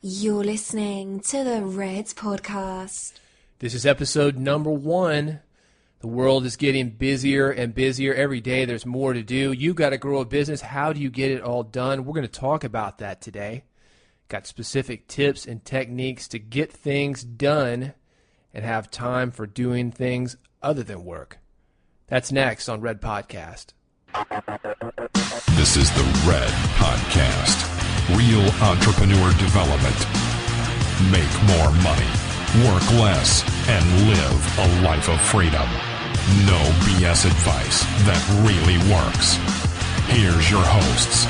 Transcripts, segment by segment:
You're listening to the Reds Podcast. This is episode number 1. The world is getting busier and busier. Every day there's more to do. You got to grow a business. How do you get it all done? We're going to talk about that today. Got specific tips and techniques to get things done and have time for doing things other than work. That's next on Red Podcast. This is the Red Podcast. Real entrepreneur development. Make more money, work less, and live a life of freedom. No BS advice that really works. Here's your hosts,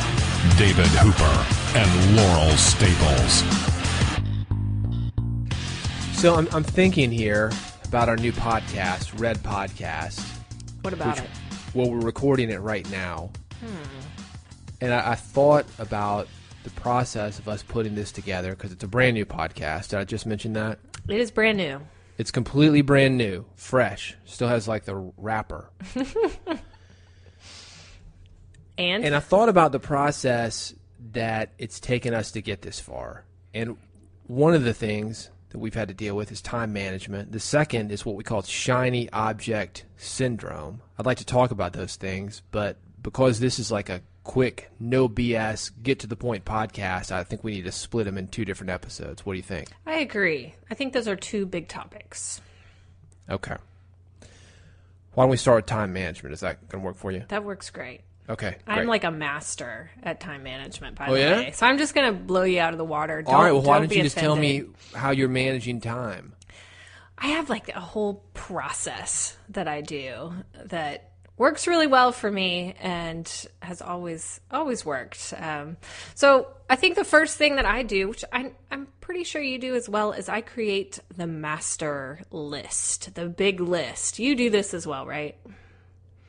David Hooper and Laurel Staples. So I'm thinking here about our new podcast, Red Podcast. What about it? Well, we're recording it right now. And I thought about the process of us putting this together because it's a brand new podcast. Did I just mention that? It is brand new. It's completely brand new, fresh. Still has like the wrapper. And I thought about the process that it's taken us to get this far. And one of the things that we've had to deal with is time management. The second is what we call shiny object syndrome. I'd like to talk about those things, but because this is like a quick, no BS, get to the point podcast, I think we need to split them in 2 different episodes. What do you think? I agree. I think those are 2 big topics. Okay. Why don't we start with time management? Is that going to work for you? That works great. Okay, great. I'm like a master at time management, by the yeah? way. So I'm just going to blow you out of the water. All right, well, why don't you be just tell offended. me how you're managing time? I have like a whole process that I do that works really well for me and has always worked. So I think the first thing that I do, which I'm pretty sure you do as well, is I create the master list, the big list. You do this as well, right?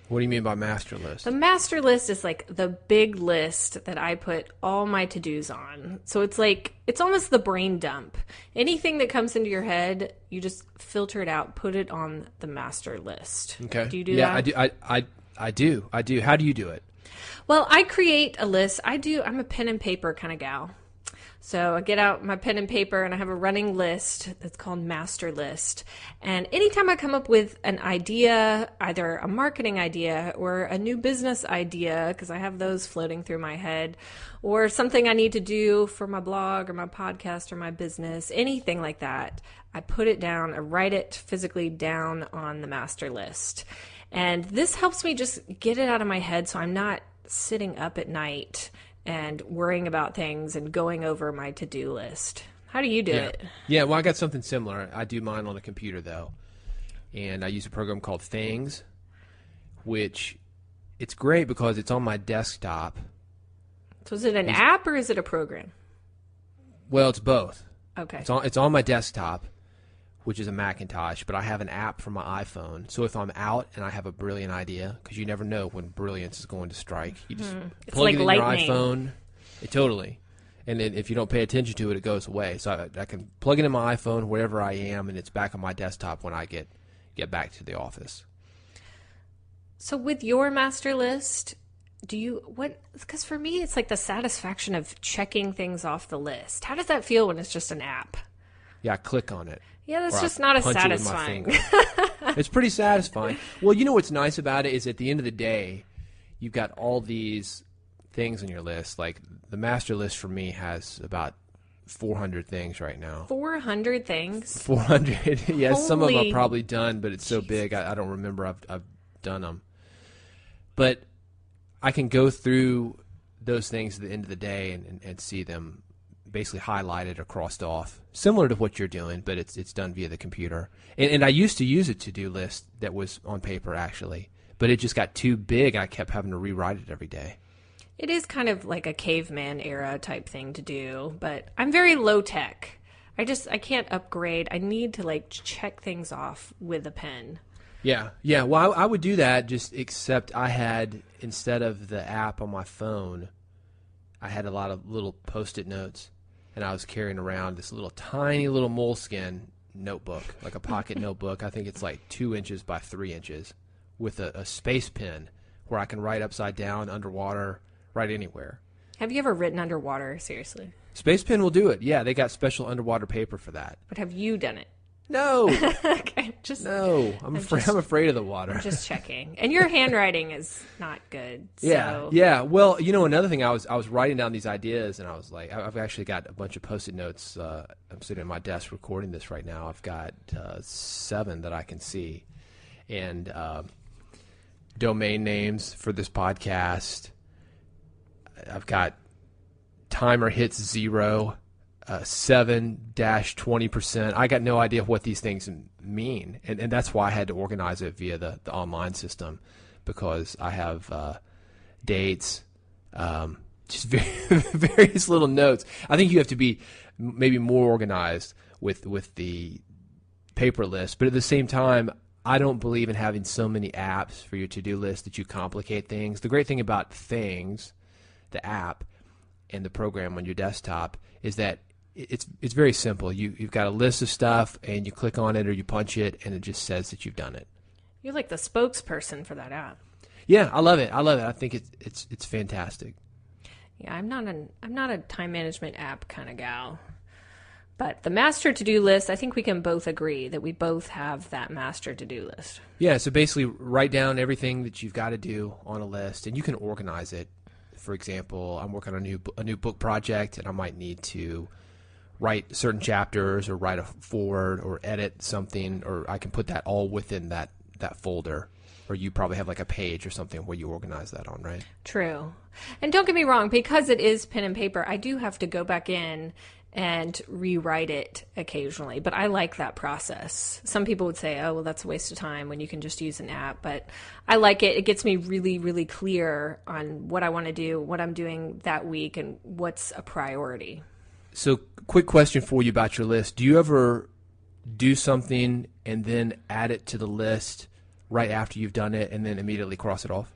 What do you mean by master list? The master list is like the big list that I put all my to-dos on. So it's almost the brain dump. Anything that comes into your head, you just filter it out, put it on the master list. Okay. Do you do that? Yeah, I do. How do you do it? Well, I create a list. I'm a pen and paper kind of gal. So I get out my pen and paper and I have a running list that's called Master List. And anytime I come up with an idea, either a marketing idea or a new business idea, because I have those floating through my head, or something I need to do for my blog or my podcast or my business, anything like that, I put it down, I write it physically down on the master list. And this helps me just get it out of my head so I'm not sitting up at night and worrying about things and going over my to-do list. How do you do it? Yeah, well, I got something similar. I do mine on the computer, though. And I use a program called Things, which it's great because it's on my desktop. So is it an app or is it a program? Well, it's both. Okay. It's on my desktop, which is a Macintosh, but I have an app for my iPhone. So if I'm out and I have a brilliant idea, because you never know when brilliance is going to strike, you just plug like it in lightning. your iPhone. Totally. And then if you don't pay attention to it, it goes away. So I can plug it in my iPhone wherever I am, and it's back on my desktop when I get back to the office. So with your master list, because for me, it's like the satisfaction of checking things off the list. How does that feel when it's just an app? Yeah, I click on it. Yeah, that's Or just I not as punch it with my satisfying. finger. It's pretty satisfying. Well, you know what's nice about it is at the end of the day, you've got all these things on your list. Like the master list for me has about 400 things right now. 400 things? 400. Yeah, some of them Holy I've probably done, but it's so big I don't remember I've done them. But I can go through those things at the end of the day and see them basically highlighted or crossed off, similar to what you're doing, but it's done via the computer. And I used to use a to-do list that was on paper, actually, but it just got too big, and I kept having to rewrite it every day. It is kind of like a caveman era type thing to do, but I'm very low tech. I can't upgrade. I need to like check things off with a pen. Yeah. Well, I would do that, just except I had, instead of the app on my phone, I had a lot of little Post-it notes, and I was carrying around this tiny little moleskin notebook, like a pocket notebook. I think it's like 2 inches by 3 inches, with a space pen where I can write upside down, underwater, write anywhere. Have you ever written underwater? Seriously? Space Pen will do it. Yeah, they got special underwater paper for that. But have you done it? No. Okay, no. I'm afraid of the water. I'm just checking. And your handwriting is not good. Yeah. So. Yeah. Well, another thing, I was writing down these ideas, and I was like, I've actually got a bunch of Post-it notes. I'm sitting at my desk recording this right now. I've got 7 that I can see, and domain names for this podcast. I've got timer hits 0. 7-20%. I got no idea what these things mean, and that's why I had to organize it via the online system, because I have dates, just various little notes. I think you have to be maybe more organized with the paper list, but at the same time, I don't believe in having so many apps for your to-do list that you complicate things. The great thing about Things, the app, and the program on your desktop is that it's very simple. You've got a list of stuff, and you click on it or you punch it, and it just says that you've done it. You're like the spokesperson for that app. Yeah, I love it. I think it's fantastic. Yeah, I'm not a time management app kind of gal. But the master to-do list, I think we can both agree that we both have that master to-do list. Yeah, so basically write down everything that you've got to do on a list, and you can organize it. For example, I'm working on a new book project, and I might need to write certain chapters or write a foreword or edit something, or I can put that all within that folder. Or you probably have like a page or something where you organize that on, right? True. And don't get me wrong, because it is pen and paper, I do have to go back in and rewrite it occasionally. But I like that process. Some people would say, oh, well, that's a waste of time when you can just use an app. But I like it. It gets me really, really clear on what I want to do, what I'm doing that week, and what's a priority. So quick question for you about your list. Do you ever do something and then add it to the list right after you've done it and then immediately cross it off?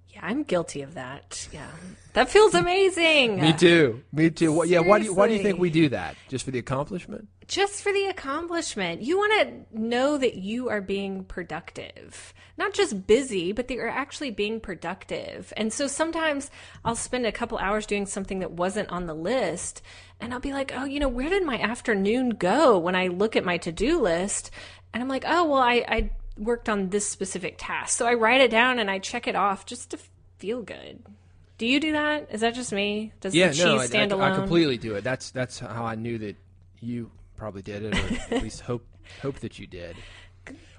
Yeah, I'm guilty of that. Yeah. That feels amazing. Me too. Why do you think we do that? Just for the accomplishment? Just for the accomplishment. You want to know that you are being productive. Not just busy, but that you're actually being productive. And so sometimes I'll spend a couple hours doing something that wasn't on the list, and I'll be like, oh, where did my afternoon go when I look at my to-do list? And I'm like, oh, well, I worked on this specific task. So I write it down and I check it off just to feel good. Do you do that? Is that just me? Does the cheese stand alone? I completely do it. That's how I knew that you probably did it, or at least hope that you did.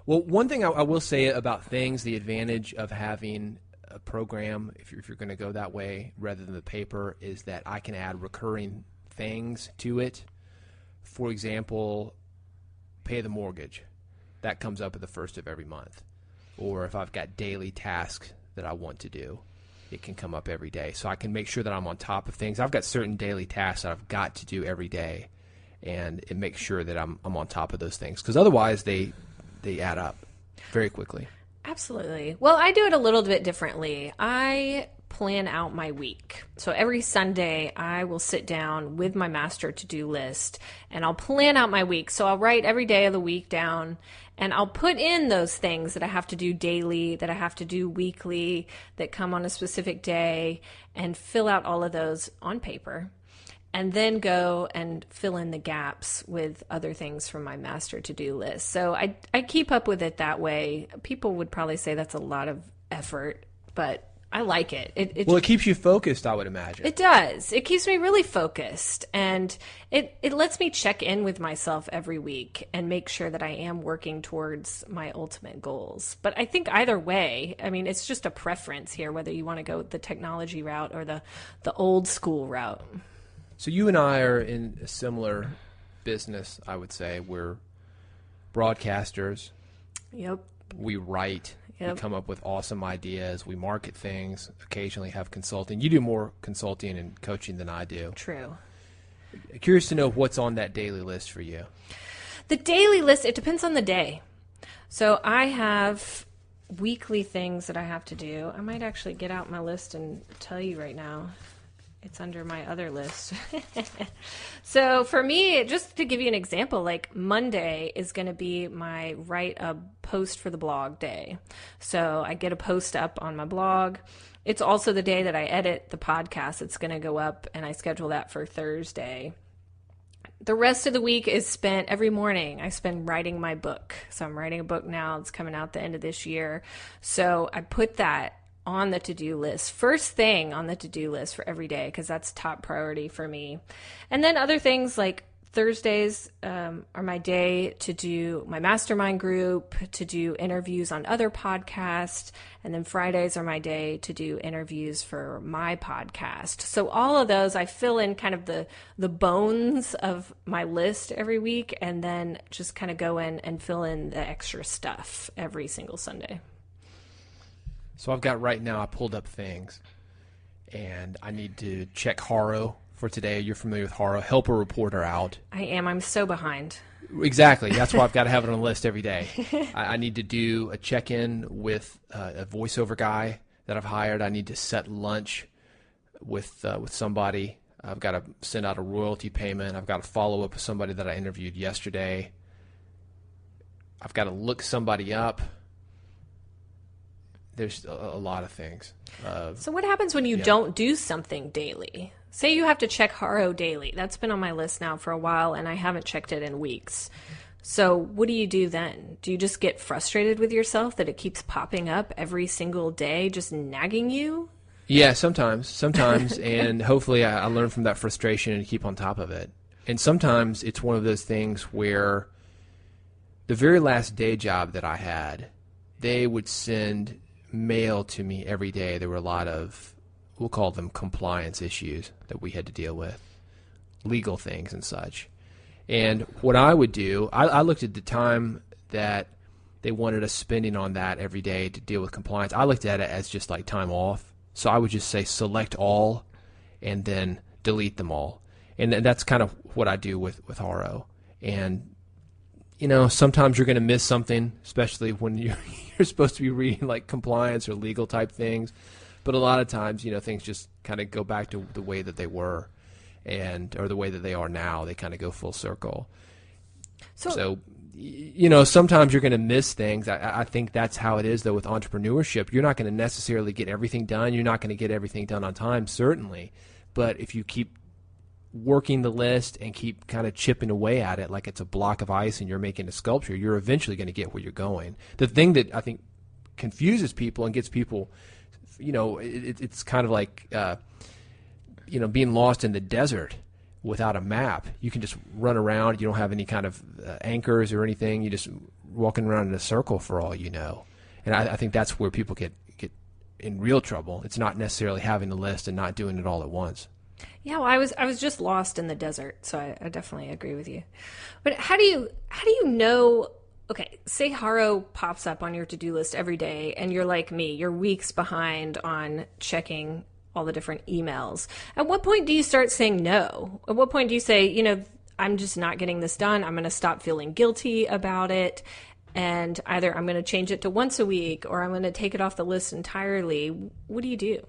Well, one thing I will say about Things, the advantage of having a program, if you're going to go that way rather than the paper, is that I can add recurring things to it. For example, pay the mortgage. That comes up at the first of every month. Or if I've got daily tasks that I want to do, it can come up every day. So I can make sure that I'm on top of things. I've got certain daily tasks that I've got to do every day, and it makes sure that I'm on top of those things, because otherwise they add up very quickly. Absolutely. Well, I do it a little bit differently. I plan out my week. So every Sunday, I will sit down with my master to-do list, and I'll plan out my week. So I'll write every day of the week down, and I'll put in those things that I have to do daily, that I have to do weekly, that come on a specific day, and fill out all of those on paper. And then go and fill in the gaps with other things from my master to-do list. So I keep up with it that way. People would probably say that's a lot of effort, but I like it. It keeps you focused, I would imagine. It does. It keeps me really focused, and it lets me check in with myself every week and make sure that I am working towards my ultimate goals. But I think either way, I mean, it's just a preference here, whether you want to go the technology route or the old school route. So you and I are in a similar business, I would say. We're broadcasters. Yep. We write. Yep. We come up with awesome ideas. We market things, occasionally have consulting. You do more consulting and coaching than I do. True. Curious to know what's on that daily list for you. The daily list, it depends on the day. So I have weekly things that I have to do. I might actually get out my list and tell you right now. It's under my other list. So for me, just to give you an example, like Monday is going to be my write a post for the blog day. So I get a post up on my blog, It's also the day that I edit the podcast. It's going to go up, and I schedule that for Thursday. The rest of the week is spent every morning. I spend writing my book. So I'm writing a book now. It's coming out the end of this year. So I put that on the to-do list, first thing on the to-do list for every day, because that's top priority for me. And then other things like Thursdays are my day to do my mastermind group, to do interviews on other podcasts, and then Fridays are my day to do interviews for my podcast. So all of those, I fill in kind of the bones of my list every week, and then just kind of go in and fill in the extra stuff every single Sunday. So I've got right now, I pulled up things, and I need to check Haro for today. You're familiar with Haro. Help a reporter out. I am. I'm so behind. Exactly. That's why I've got to have it on the list every day. I need to do a check-in with a voiceover guy that I've hired. I need to set lunch with somebody. I've got to send out a royalty payment. I've got to follow up with somebody that I interviewed yesterday. I've got to look somebody up. There's a lot of things. So what happens when you don't do something daily? Say you have to check Haro daily. That's been on my list now for a while, and I haven't checked it in weeks. So what do you do then? Do you just get frustrated with yourself that it keeps popping up every single day, just nagging you? Yeah, sometimes. And hopefully I learn from that frustration and keep on top of it. And sometimes it's one of those things where the very last day job that I had, they would send mail to me every day. There were a lot of, we'll call them compliance issues that we had to deal with, legal things and such. And what I would do, I looked at the time that they wanted us spending on that every day to deal with compliance. I looked at it as just like time off. So I would just say select all and then delete them all. And that's kind of what I do with Haro. And you know, sometimes you're going to miss something, especially when you're supposed to be reading like compliance or legal type things. But a lot of times, you know, things just kind of go back to the way that they were or the way that they are now. They kind of go full circle. So you know, sometimes you're going to miss things. I think that's how it is, though, with entrepreneurship. You're not going to necessarily get everything done. You're not going to get everything done on time, certainly. But if you keep working the list and keep kind of chipping away at it like it's a block of ice and you're making a sculpture, you're eventually going to get where you're going. The thing that I think confuses people and gets people, you know, it's kind of like, you know, being lost in the desert without a map. You can just run around. You don't have any kind of anchors or anything. You're just walking around in a circle for all you know. And I think that's where people get in real trouble. It's not necessarily having a list and not doing it all at once. Yeah, well, I was just lost in the desert, so I definitely agree with you. But how do you know? Okay, say Haro pops up on your to-do list every day, and you're like me, you're weeks behind on checking all the different emails. At what point do you start saying no? At what point do you say, you know, I'm just not getting this done. I'm going to stop feeling guilty about it, and either I'm going to change it to once a week, or I'm going to take it off the list entirely. What do you do?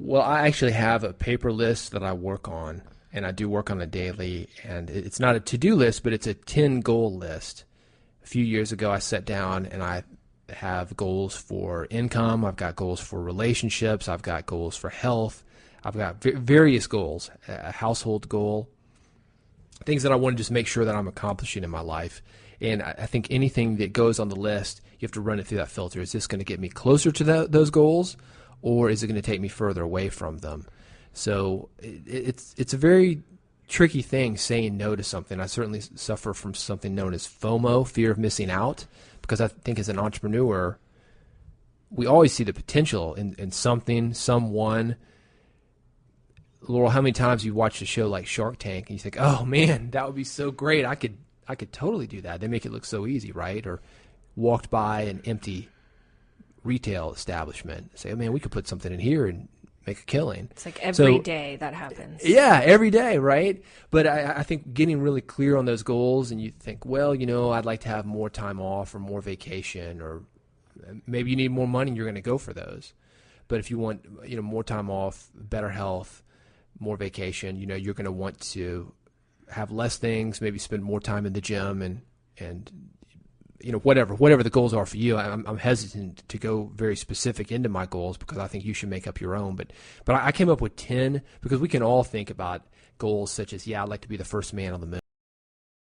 Well, I actually have a paper list that I work on, and I do work on it daily, and it's not a to-do list, but it's a 10-goal list. A few years ago, I sat down, and I have goals for income. I've got goals for relationships. I've got goals for health. I've got various goals, a household goal, things that I want to just make sure that I'm accomplishing in my life. And I think anything that goes on the list, you have to run it through that filter. Is this going to get me closer to those goals? Or is it going to take me further away from them? So it's a very tricky thing saying no to something. I certainly suffer from something known as FOMO, fear of missing out, because I think as an entrepreneur, we always see the potential in something, someone. Laurel, how many times you watched a show like Shark Tank and you think, oh man, that would be so great. I could totally do that. They make it look so easy, right? Or walked by an empty retail establishment, say, oh man, we could put something in here and make a killing. It's like every day that happens. Yeah, every day, right? But I think getting really clear on those goals, and you think, well, you know, I'd like to have more time off or more vacation, or maybe you need more money, you're going to go for those. But if you want, you know, more time off, better health, more vacation, you know, you're going to want to have less things, maybe spend more time in the gym and whatever the goals are for you. I'm hesitant to go very specific into my goals because I think you should make up your own. But I came up with 10 because we can all think about goals such as, I'd like to be the first man on the moon.